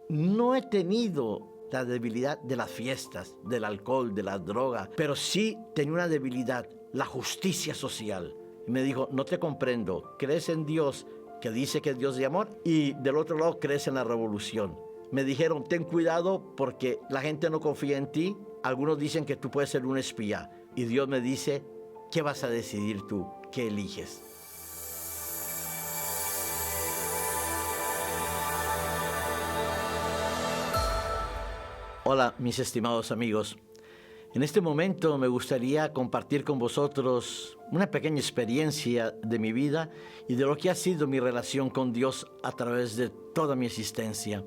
no he tenido la debilidad de las fiestas, del alcohol, de la droga, pero sí tenía una debilidad, la justicia social. Y me dijo, no te comprendo, crees en Dios, que dice que es Dios de amor, y del otro lado crees en la revolución. Me dijeron, ten cuidado porque la gente no confía en ti, algunos dicen que tú puedes ser un espía. Y Dios me dice, ¿qué vas a decidir tú? ¿Qué eliges? Hola, mis estimados amigos. En este momento me gustaría compartir con vosotros una pequeña experiencia de mi vida y de lo que ha sido mi relación con Dios a través de toda mi existencia.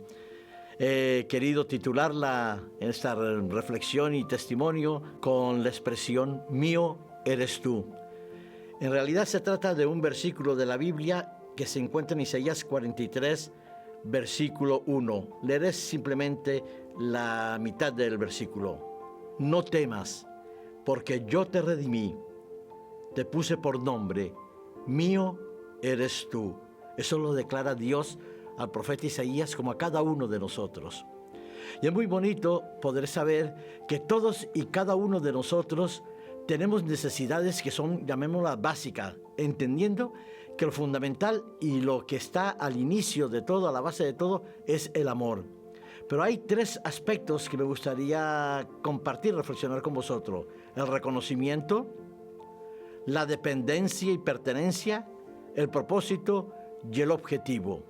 He querido titularla en esta reflexión y testimonio con la expresión mío eres tú. En realidad se trata de un versículo de la Biblia que se encuentra en Isaías 43, versículo 1. Leeré simplemente la mitad del versículo. No temas, porque yo te redimí, te puse por nombre, mío eres tú. Eso lo declara Dios al profeta Isaías como a cada uno de nosotros. Y es muy bonito poder saber que todos y cada uno de nosotros tenemos necesidades que son, llamémoslas básicas, entendiendo que lo fundamental y lo que está al inicio de todo, a la base de todo, es el amor. Pero hay tres aspectos que me gustaría compartir, reflexionar con vosotros. El reconocimiento, la dependencia y pertenencia, el propósito y el objetivo.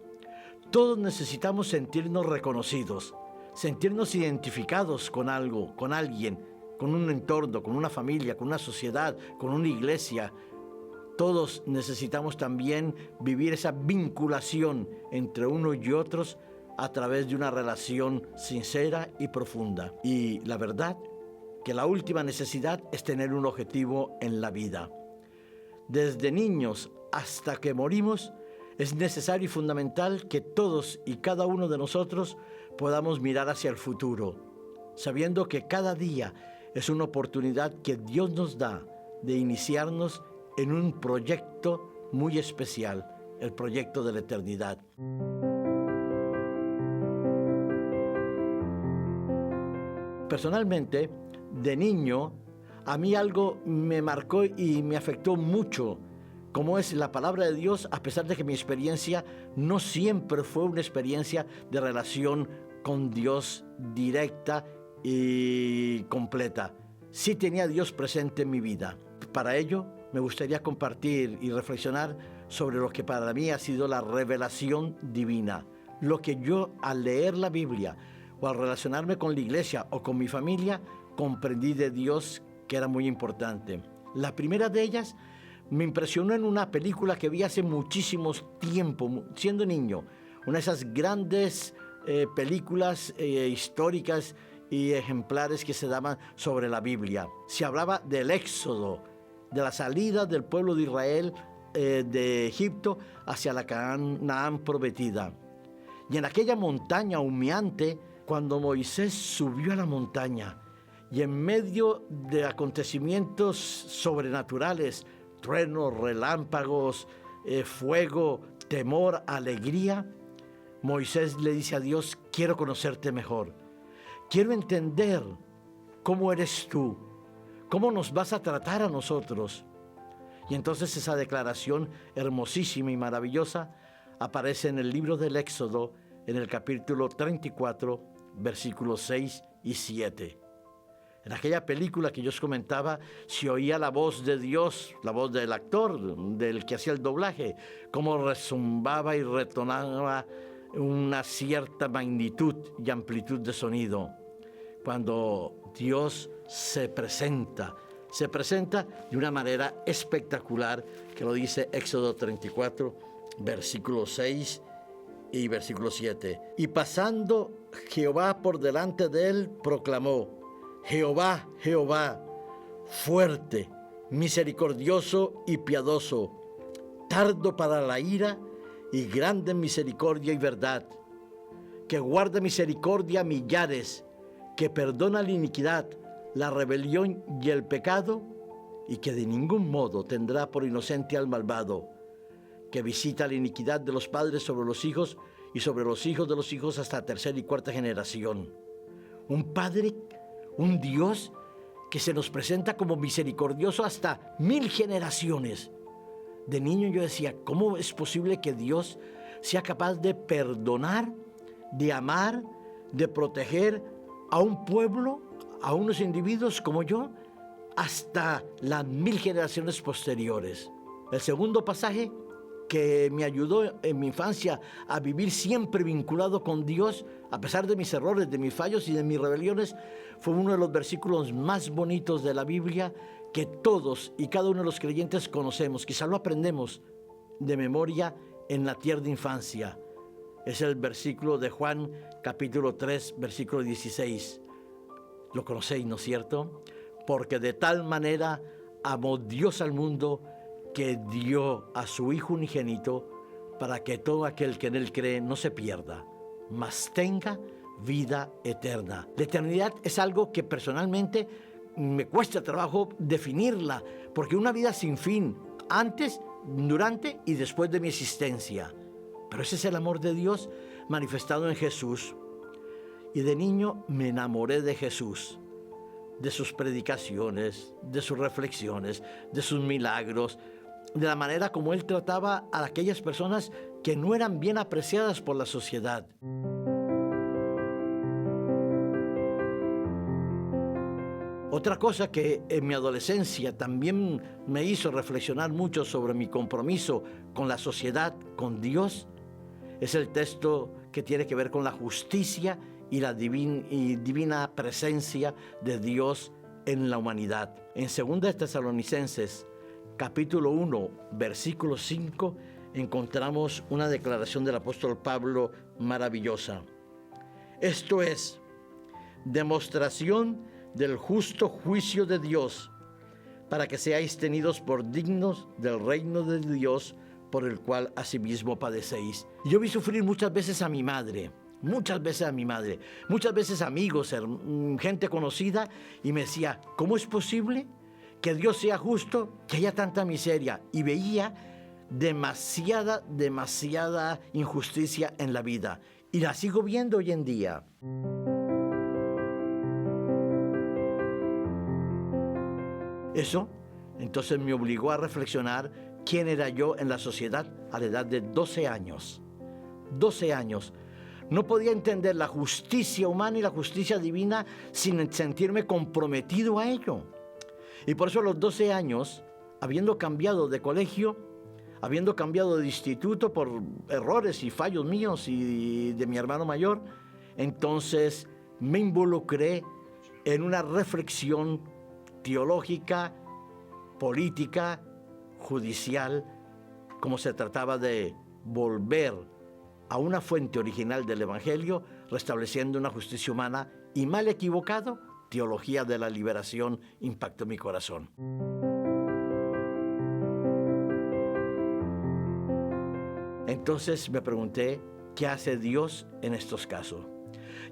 Todos necesitamos sentirnos reconocidos, sentirnos identificados con algo, con alguien, con un entorno, con una familia, con una sociedad, con una iglesia. Todos necesitamos también vivir esa vinculación entre unos y otros a través de una relación sincera y profunda. Y la verdad, que la última necesidad es tener un objetivo en la vida. Desde niños hasta que morimos, es necesario y fundamental que todos y cada uno de nosotros podamos mirar hacia el futuro, sabiendo que cada día es una oportunidad que Dios nos da de iniciarnos en un proyecto muy especial, el proyecto de la eternidad. Personalmente, de niño, a mí algo me marcó y me afectó mucho, como es la palabra de Dios, a pesar de que mi experiencia no siempre fue una experiencia de relación con Dios directa y completa. Sí tenía a Dios presente en mi vida. Para ello, me gustaría compartir y reflexionar sobre lo que para mí ha sido la revelación divina. Lo que yo, al leer la Biblia o al relacionarme con la iglesia o con mi familia, comprendí de Dios que era muy importante. La primera de ellas me impresionó en una película que vi hace muchísimo tiempo, siendo niño. Una de esas grandes películas históricas y ejemplares que se daban sobre la Biblia. Se hablaba del Éxodo, de la salida del pueblo de Israel de Egipto hacia la Canaán prometida. Y en aquella montaña humeante, cuando Moisés subió a la montaña y en medio de acontecimientos sobrenaturales, truenos, relámpagos, fuego, temor, alegría, Moisés le dice a Dios, quiero conocerte mejor, quiero entender cómo eres tú, cómo nos vas a tratar a nosotros. Y entonces esa declaración hermosísima y maravillosa aparece en el libro del Éxodo, en el capítulo 34, versículos 6 y 7. En aquella película que yo os comentaba, se oía la voz de Dios, la voz del actor, del que hacía el doblaje, cómo rezumbaba y retonaba una cierta magnitud y amplitud de sonido. Cuando Dios se presenta de una manera espectacular, que lo dice Éxodo 34, versículo 6 y versículo 7. Y pasando Jehová por delante de él, proclamó, Jehová, Jehová, fuerte, misericordioso y piadoso, tardo para la ira y grande en misericordia y verdad, que guarda misericordia a millares, que perdona la iniquidad, la rebelión y el pecado, y que de ningún modo tendrá por inocente al malvado, que visita la iniquidad de los padres sobre los hijos y sobre los hijos de los hijos hasta tercera y cuarta generación. Un Padre, un Dios que se nos presenta como misericordioso hasta 1000 generaciones. De niño yo decía, ¿cómo es posible que Dios sea capaz de perdonar, de amar, de proteger a un pueblo, a unos individuos como yo, hasta las 1000 generaciones posteriores? El segundo pasaje que me ayudó en mi infancia a vivir siempre vinculado con Dios, a pesar de mis errores, de mis fallos y de mis rebeliones, fue uno de los versículos más bonitos de la Biblia que todos y cada uno de los creyentes conocemos. Quizá lo aprendemos de memoria en la tierna infancia. Es el versículo de Juan, capítulo 3, versículo 16. Lo conocéis, ¿no es cierto? Porque de tal manera amó Dios al mundo que dio a su Hijo unigénito para que todo aquel que en Él cree no se pierda, mas tenga vida eterna. La eternidad es algo que personalmente me cuesta trabajo definirla, porque una vida sin fin, antes, durante y después de mi existencia. Pero ese es el amor de Dios manifestado en Jesús. Y de niño me enamoré de Jesús, de sus predicaciones, de sus reflexiones, de sus milagros, de la manera como Él trataba a aquellas personas que no eran bien apreciadas por la sociedad. Otra cosa que en mi adolescencia también me hizo reflexionar mucho sobre mi compromiso con la sociedad, con Dios, es el texto que tiene que ver con la justicia y la divina presencia de Dios en la humanidad. En 2 Tesalonicenses, capítulo 1, versículo 5, encontramos una declaración del apóstol Pablo maravillosa. Esto es demostración del justo juicio de Dios, para que seáis tenidos por dignos del reino de Dios, por el cual asimismo padecéis. Yo vi sufrir muchas veces a mi madre, muchas veces amigos, gente conocida, y me decía, ¿cómo es posible que Dios sea justo, que haya tanta miseria? Y veía demasiada injusticia en la vida, y la sigo viendo hoy en día. Eso entonces me obligó a reflexionar quién era yo en la sociedad a la edad de 12 años. 12 años. No podía entender la justicia humana y la justicia divina sin sentirme comprometido a ello. Y por eso a los 12 años, habiendo cambiado de colegio, habiendo cambiado de instituto por errores y fallos míos y de mi hermano mayor, entonces me involucré en una reflexión teológica, política, judicial, como se trataba de volver a una fuente original del Evangelio, restableciendo una justicia humana, y mal equivocado, teología de la liberación impactó mi corazón. Entonces me pregunté, ¿qué hace Dios en estos casos?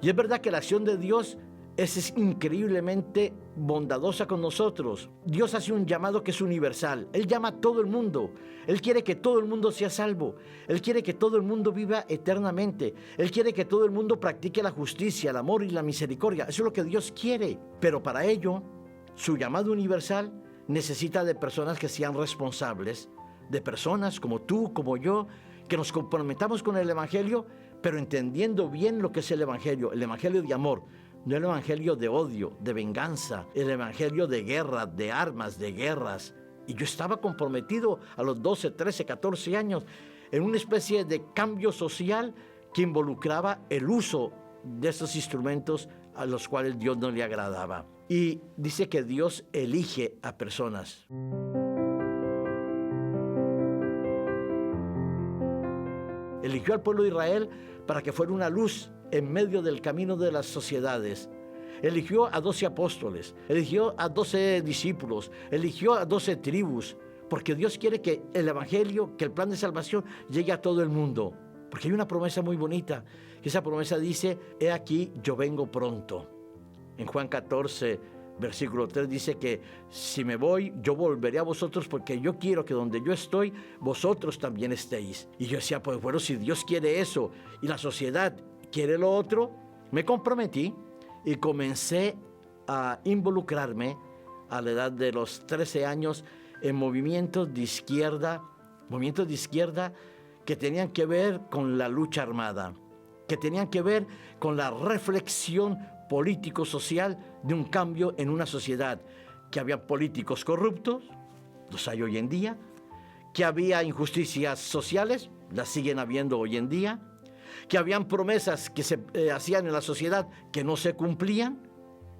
Y es verdad que la acción de Dios es increíblemente bondadosa con nosotros. Dios hace un llamado que es universal. Él llama a todo el mundo. Él quiere que todo el mundo sea salvo. Él quiere que todo el mundo viva eternamente. Él quiere que todo el mundo practique la justicia, el amor y la misericordia. Eso es lo que Dios quiere. Pero para ello, su llamado universal necesita de personas que sean responsables, de personas como tú, como yo, que nos comprometamos con el Evangelio, pero entendiendo bien lo que es el Evangelio de amor. No el evangelio de odio, de venganza, el evangelio de guerra, de armas, de guerras. Y yo estaba comprometido a los 12, 13, 14 años en una especie de cambio social que involucraba el uso de esos instrumentos a los cuales Dios no le agradaba. Y dice que Dios elige a personas. Eligió al pueblo de Israel para que fuera una luz en medio del camino de las sociedades. Eligió a 12 apóstoles, eligió a 12 discípulos, eligió a 12 tribus, porque Dios quiere que el evangelio, que el plan de salvación llegue a todo el mundo. Porque hay una promesa muy bonita, que esa promesa dice, he aquí, yo vengo pronto. En Juan 14, Versículo 3 dice que si me voy, yo volveré a vosotros porque yo quiero que donde yo estoy, vosotros también estéis. Y yo decía, pues bueno, si Dios quiere eso y la sociedad quiere lo otro, me comprometí y comencé a involucrarme a la edad de los 13 años en movimientos de izquierda que tenían que ver con la lucha armada, que tenían que ver con la reflexión político-social de un cambio en una sociedad, que había políticos corruptos, los hay hoy en día, que había injusticias sociales, las siguen habiendo hoy en día, que habían promesas que se hacían en la sociedad que no se cumplían,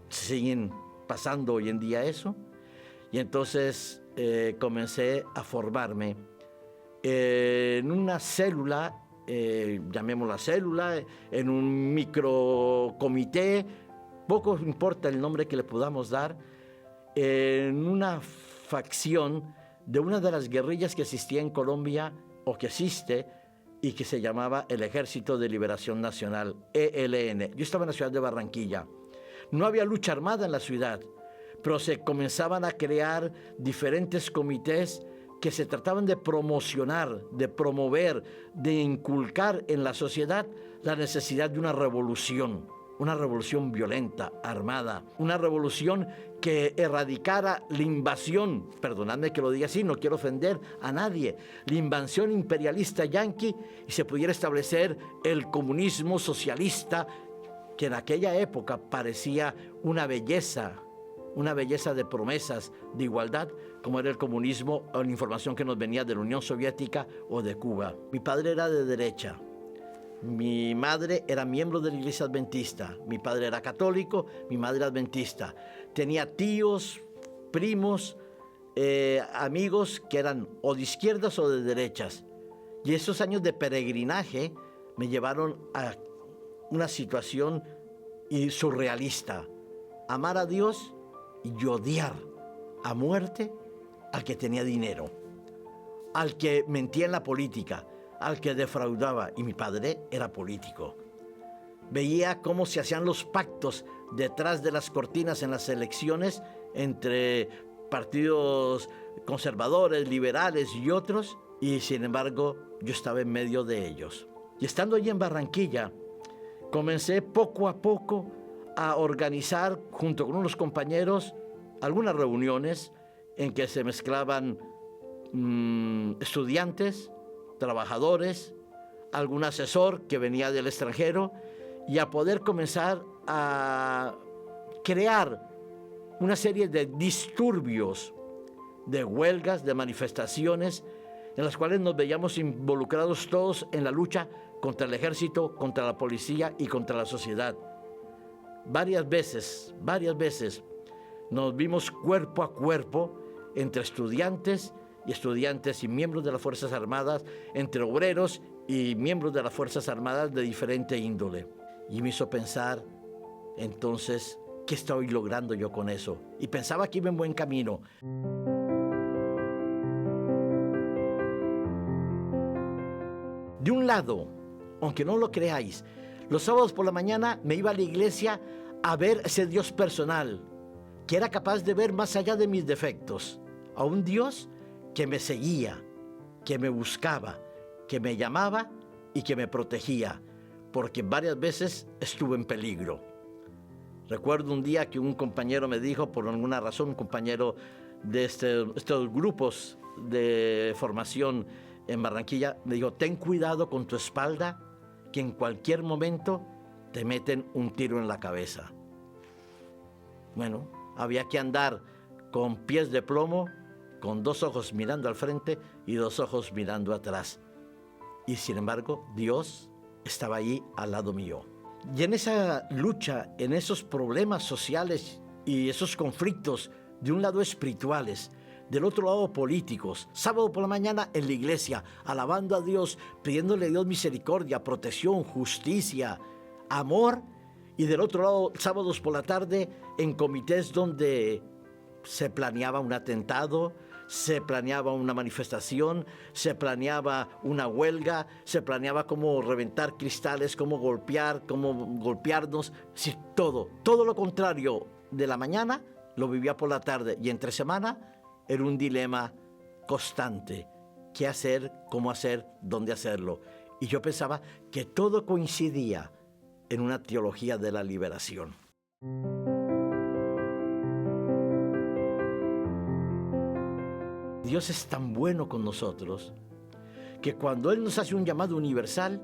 siguen pasando hoy en día eso. Y entonces comencé a formarme en una célula, llamémosla célula, en un microcomité, poco importa el nombre que le podamos dar, en una facción de una de las guerrillas que existía en Colombia, o que existe, y que se llamaba el Ejército de Liberación Nacional, ELN. Yo estaba en la ciudad de Barranquilla. No había lucha armada en la ciudad, pero se comenzaban a crear diferentes comités que se trataban de promocionar, de promover, de inculcar en la sociedad la necesidad de una revolución violenta, armada, una revolución que erradicara la invasión, perdonadme que lo diga así, no quiero ofender a nadie, la invasión imperialista yanqui, y se pudiera establecer el comunismo socialista, que en aquella época parecía una belleza de promesas de igualdad, como era el comunismo, o la información que nos venía de la Unión Soviética o de Cuba. Mi padre era de derecha. Mi madre era miembro de la Iglesia Adventista. Mi padre era católico, mi madre adventista. Tenía tíos, primos, amigos que eran o de izquierdas o de derechas. Y esos años de peregrinaje me llevaron a una situación surrealista. Amar a Dios y odiar a muerte al que tenía dinero, al que mentía en la política, al que defraudaba. Y mi padre era político. Veía cómo se hacían los pactos detrás de las cortinas en las elecciones entre partidos conservadores, liberales y otros, y sin embargo yo estaba en medio de ellos. Y estando allí en Barranquilla, comencé poco a poco a organizar junto con unos compañeros algunas reuniones en que se mezclaban estudiantes, trabajadores, algún asesor que venía del extranjero, y a poder comenzar a crear una serie de disturbios, de huelgas, de manifestaciones, en las cuales nos veíamos involucrados todos en la lucha contra el ejército, contra la policía y contra la sociedad. Varias veces nos vimos cuerpo a cuerpo entre estudiantes y miembros de las Fuerzas Armadas, entre obreros y miembros de las Fuerzas Armadas de diferente índole. Y me hizo pensar, entonces, ¿qué estoy logrando yo con eso? Y pensaba que iba en buen camino. De un lado, aunque no lo creáis, los sábados por la mañana me iba a la iglesia a ver ese Dios personal, que era capaz de ver más allá de mis defectos, a un Dios que me seguía, que me buscaba, que me llamaba y que me protegía, porque varias veces estuve en peligro. Recuerdo un día que un compañero me dijo, por alguna razón, un compañero de estos grupos de formación en Barranquilla, me dijo: ten cuidado con tu espalda, que en cualquier momento te meten un tiro en la cabeza. Bueno, había que andar con pies de plomo, con dos ojos mirando al frente y dos ojos mirando atrás. Y sin embargo, Dios estaba ahí al lado mío. Y en esa lucha, en esos problemas sociales y esos conflictos, de un lado espirituales, del otro lado políticos, sábado por la mañana en la iglesia, alabando a Dios, pidiéndole a Dios misericordia, protección, justicia, amor, y del otro lado, sábados por la tarde, en comités donde se planeaba un atentado, se planeaba una manifestación, se planeaba una huelga, se planeaba cómo reventar cristales, cómo golpearnos, sí, todo lo contrario de la mañana lo vivía por la tarde y entre semana era un dilema constante. ¿Qué hacer? ¿Cómo hacer? ¿Dónde hacerlo? Y yo pensaba que todo coincidía en una teología de la liberación. Dios es tan bueno con nosotros que cuando Él nos hace un llamado universal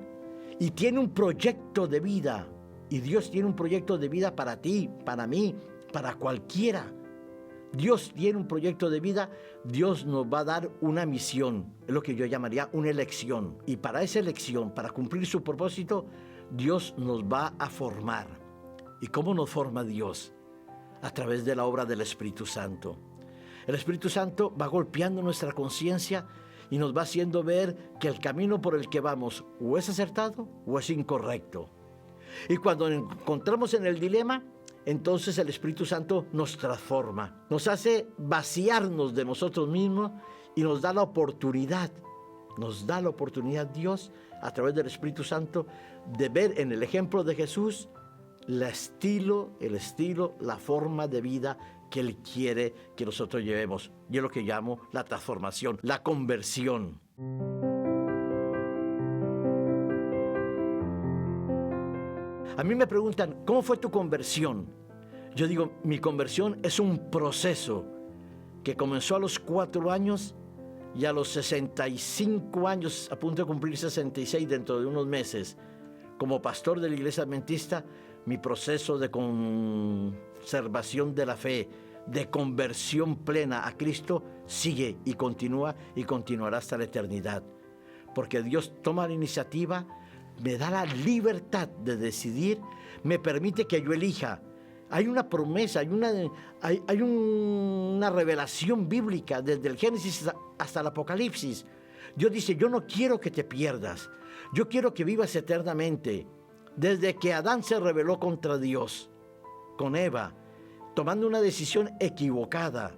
y tiene un proyecto de vida, y Dios tiene un proyecto de vida para ti, para mí, para cualquiera. Dios tiene un proyecto de vida, Dios nos va a dar una misión, es lo que yo llamaría una elección. Y para esa elección, para cumplir su propósito, Dios nos va a formar. ¿Y cómo nos forma Dios? A través de la obra del Espíritu Santo. El Espíritu Santo va golpeando nuestra conciencia y nos va haciendo ver que el camino por el que vamos o es acertado o es incorrecto. Y cuando nos encontramos en el dilema, entonces el Espíritu Santo nos transforma, nos hace vaciarnos de nosotros mismos y nos da la oportunidad Dios, a través del Espíritu Santo, de ver en el ejemplo de Jesús el estilo, la forma de vida que Él quiere que nosotros llevemos. Yo lo que llamo la transformación, la conversión. A mí me preguntan, ¿cómo fue tu conversión? Yo digo, mi conversión es un proceso que comenzó a los 4 años y a los 65 años, a punto de cumplir 66 dentro de unos meses, como pastor de la Iglesia Adventista, mi proceso de conservación de la fe, de conversión plena a Cristo, sigue y continúa y continuará hasta la eternidad. Porque Dios toma la iniciativa, me da la libertad de decidir, me permite que yo elija. Hay una promesa, hay una revelación bíblica desde el Génesis hasta el Apocalipsis. Dios dice, yo no quiero que te pierdas, yo quiero que vivas eternamente. Desde que Adán se rebeló contra Dios, con Eva, tomando una decisión equivocada,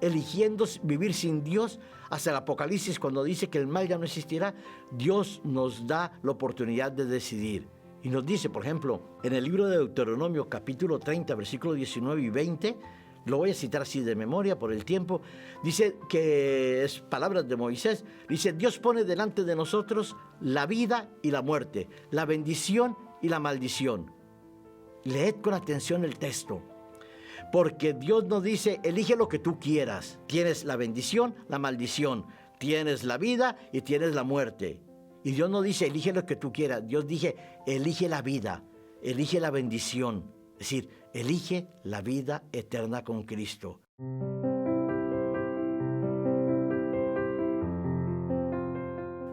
eligiendo vivir sin Dios, hasta el Apocalipsis, cuando dice que el mal ya no existirá, Dios nos da la oportunidad de decidir. Y nos dice, por ejemplo, en el libro de Deuteronomio, capítulo 30, versículos 19 y 20, lo voy a citar así de memoria por el tiempo, dice que es palabras de Moisés, dice, Dios pone delante de nosotros la vida y la muerte, la bendición y la maldición. Leed con atención el texto. Porque Dios nos dice, elige lo que tú quieras. Tienes la bendición, la maldición. Tienes la vida y tienes la muerte. Y Dios no dice, elige lo que tú quieras. Dios dice, elige la vida, elige la bendición. Es decir, elige la vida eterna con Cristo.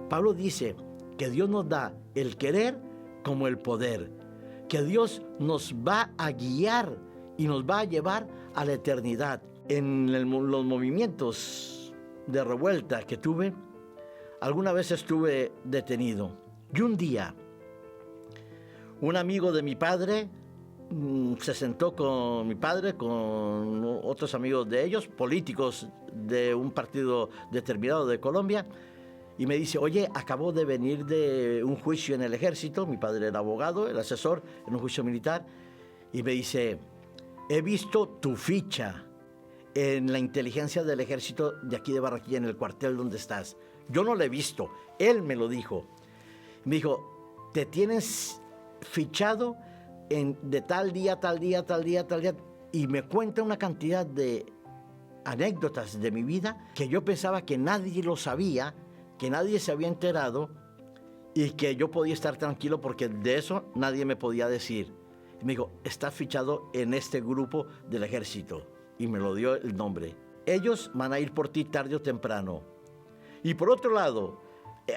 Pablo dice que Dios nos da el querer como el poder. Que Dios nos va a guiar y nos va a llevar a la eternidad. En los movimientos de revuelta que tuve, alguna vez estuve detenido. Y un día, un amigo de mi padre se sentó con mi padre, con otros amigos de ellos, políticos de un partido determinado de Colombia, y me dice, oye, acabo de venir de un juicio en el ejército, mi padre era abogado, el asesor en un juicio militar, y me dice, he visto tu ficha en la inteligencia del ejército de aquí de Barranquilla, en el cuartel donde estás. Yo no la he visto, él me lo dijo. Me dijo, te tienes fichado de tal día, tal día, tal día, tal día. Y me cuenta una cantidad de anécdotas de mi vida que yo pensaba que nadie lo sabía, que nadie se había enterado y que yo podía estar tranquilo porque de eso nadie me podía decir. Y me dijo, está fichado en este grupo del ejército. Y me lo dio el nombre. Ellos van a ir por ti tarde o temprano. Y por otro lado,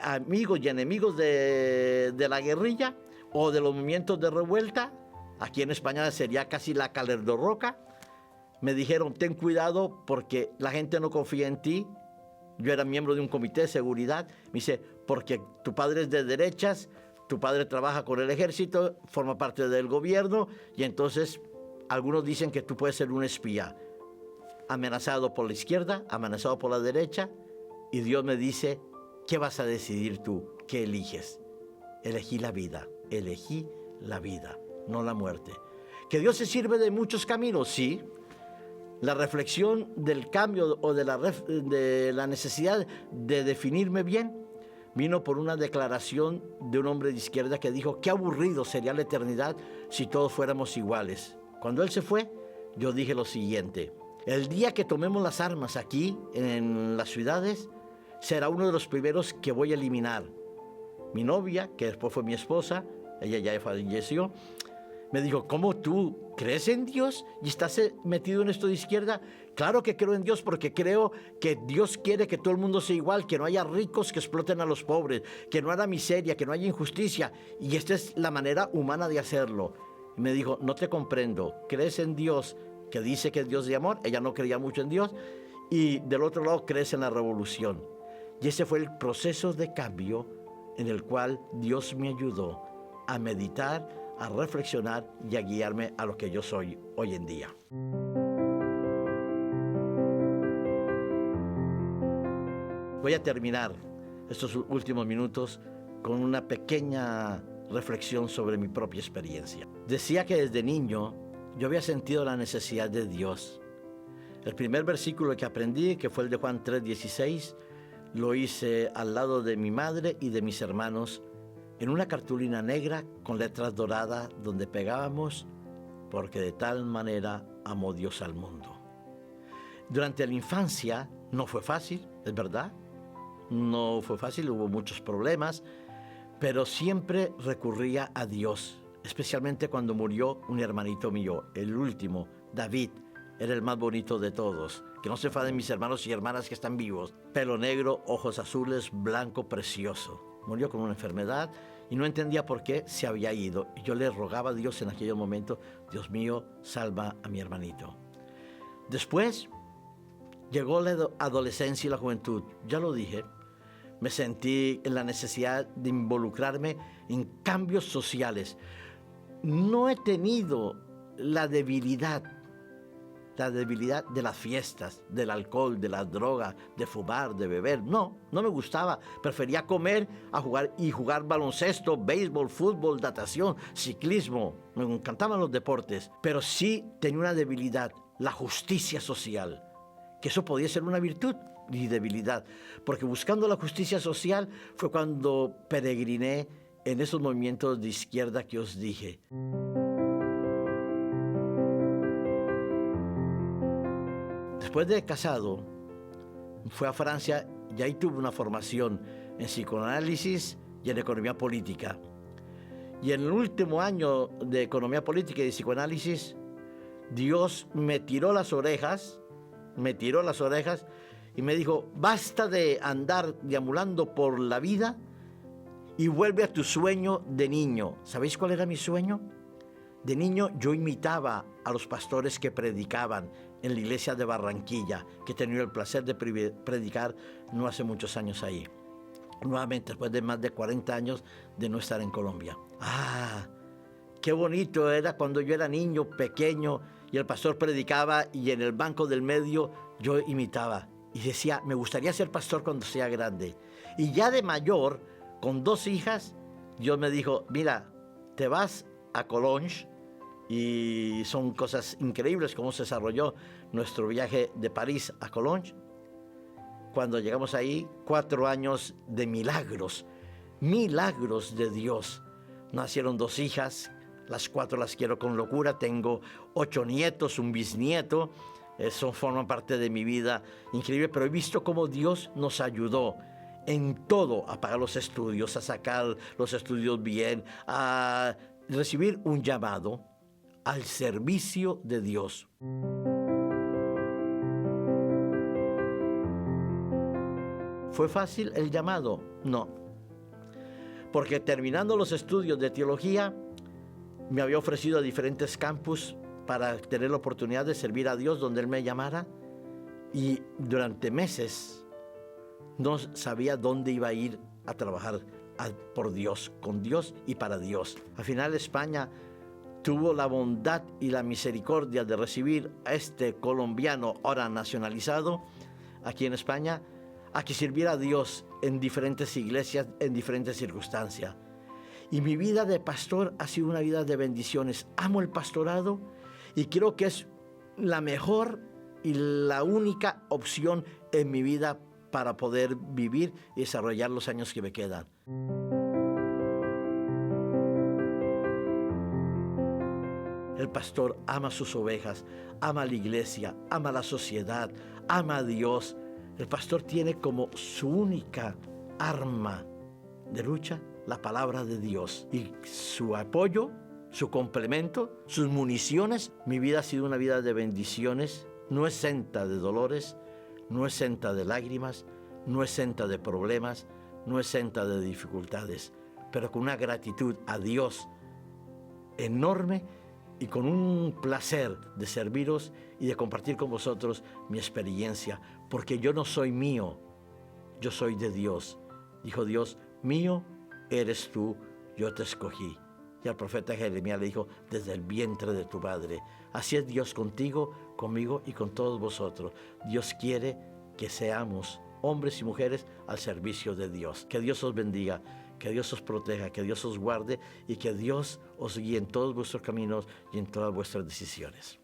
amigos y enemigos de la guerrilla o de los movimientos de revuelta, aquí en España sería casi la Calerdorroca, me dijeron, ten cuidado porque la gente no confía en ti. Yo era miembro de un comité de seguridad. Me dice, porque tu padre es de derechas, tu padre trabaja con el ejército, forma parte del gobierno, y entonces algunos dicen que tú puedes ser un espía. Amenazado por la izquierda, amenazado por la derecha, y Dios me dice, ¿qué vas a decidir tú? ¿Qué eliges? Elegí la vida, no la muerte. ¿Que Dios se sirve de muchos caminos? Sí. La reflexión del cambio o de la necesidad de definirme bien vino por una declaración de un hombre de izquierda que dijo: qué aburrido sería la eternidad si todos fuéramos iguales. Cuando él se fue, yo dije lo siguiente: el día que tomemos las armas aquí en las ciudades, será uno de los primeros que voy a eliminar. Mi novia, que después fue mi esposa, ella ya falleció, me dijo: ¿cómo tú crees en Dios y estás metido en esto de izquierda? Claro que creo en Dios, porque creo que Dios quiere que todo el mundo sea igual, que no haya ricos que exploten a los pobres, que no haya miseria, que no haya injusticia, y esta es la manera humana de hacerlo. Y me dijo: no te comprendo, ¿crees en Dios que dice que es Dios de amor? Ella no creía mucho en Dios. Y del otro lado, crees en la revolución. Y ese fue el proceso de cambio en el cual Dios me ayudó a meditar, a reflexionar y a guiarme a lo que yo soy hoy en día. Voy a terminar estos últimos minutos con una pequeña reflexión sobre mi propia experiencia. Decía que desde niño yo había sentido la necesidad de Dios. El primer versículo que aprendí, que fue el de Juan 3:16, lo hice al lado de mi madre y de mis hermanos en una cartulina negra con letras doradas donde pegábamos: porque de tal manera amó Dios al mundo. Durante la infancia no fue fácil, es verdad. No fue fácil, hubo muchos problemas, pero siempre recurría a Dios, especialmente cuando murió un hermanito mío, el último, David. Era el más bonito de todos. Que no se enfaden mis hermanos y hermanas que están vivos. Pelo negro, ojos azules, blanco, precioso. Murió con una enfermedad y no entendía por qué se había ido. Y yo le rogaba a Dios en aquel momento: Dios mío, salva a mi hermanito. Después llegó la adolescencia y la juventud. Ya lo dije, me sentí en la necesidad de involucrarme en cambios sociales. No he tenido la debilidad de las fiestas, del alcohol, de la droga, de fumar, de beber. No me gustaba. Prefería comer a jugar baloncesto, béisbol, fútbol, natación, ciclismo. Me encantaban los deportes. Pero sí tenía una debilidad: la justicia social. Que eso podía ser una virtud y debilidad. Porque buscando la justicia social fue cuando peregriné en esos movimientos de izquierda que os dije. Después de casado, fui a Francia y ahí tuve una formación en psicoanálisis y en economía política. Y en el último año de economía política y de psicoanálisis, Dios me tiró las orejas y me dijo: basta de andar deambulando por la vida y vuelve a tu sueño de niño. ¿Sabéis cuál era mi sueño? De niño yo imitaba a los pastores que predicaban en la iglesia de Barranquilla, que he tenido el placer de predicar no hace muchos años ahí. Nuevamente, después de más de 40 años de no estar en Colombia. Qué bonito era cuando yo era niño, pequeño, y el pastor predicaba y en el banco del medio yo imitaba. Y decía: me gustaría ser pastor cuando sea grande. Y ya de mayor, con 2 hijas, Dios me dijo: mira, te vas a Collonges. Y son cosas increíbles cómo se desarrolló nuestro viaje de París a Collonges. Cuando llegamos ahí, 4 años de milagros de Dios. Nacieron 2 hijas, las 4 las quiero con locura. Tengo 8 nietos, un bisnieto. Eso forma parte de mi vida increíble, pero he visto cómo Dios nos ayudó en todo, a pagar los estudios, a sacar los estudios bien, a recibir un llamado al servicio de Dios. ¿Fue fácil el llamado? No. Porque terminando los estudios de teología, me había ofrecido a diferentes campus para tener la oportunidad de servir a Dios donde Él me llamara. Y durante meses no sabía dónde iba a ir a trabajar por Dios, con Dios y para Dios. Al final España tuvo la bondad y la misericordia de recibir a este colombiano ahora nacionalizado aquí en España, a que sirviera a Dios en diferentes iglesias, en diferentes circunstancias. Y mi vida de pastor ha sido una vida de bendiciones. Amo el pastorado y creo que es la mejor y la única opción en mi vida para poder vivir y desarrollar los años que me quedan. El pastor ama sus ovejas, ama la iglesia, ama la sociedad, ama a Dios. El pastor tiene como su única arma de lucha la palabra de Dios y su apoyo, su complemento, sus municiones. Mi vida ha sido una vida de bendiciones, no exenta de dolores, no exenta de lágrimas, no exenta de problemas, no exenta de dificultades, pero con una gratitud a Dios enorme y con un placer de serviros y de compartir con vosotros mi experiencia, porque yo no soy mío, yo soy de Dios. Dijo Dios, mío eres tú, yo te escogí. Y al profeta Jeremías le dijo, desde el vientre de tu padre. Así es Dios contigo, conmigo y con todos vosotros. Dios quiere que seamos hombres y mujeres al servicio de Dios. Que Dios os bendiga, que Dios os proteja, que Dios os guarde y que Dios os guíe en todos vuestros caminos y en todas vuestras decisiones.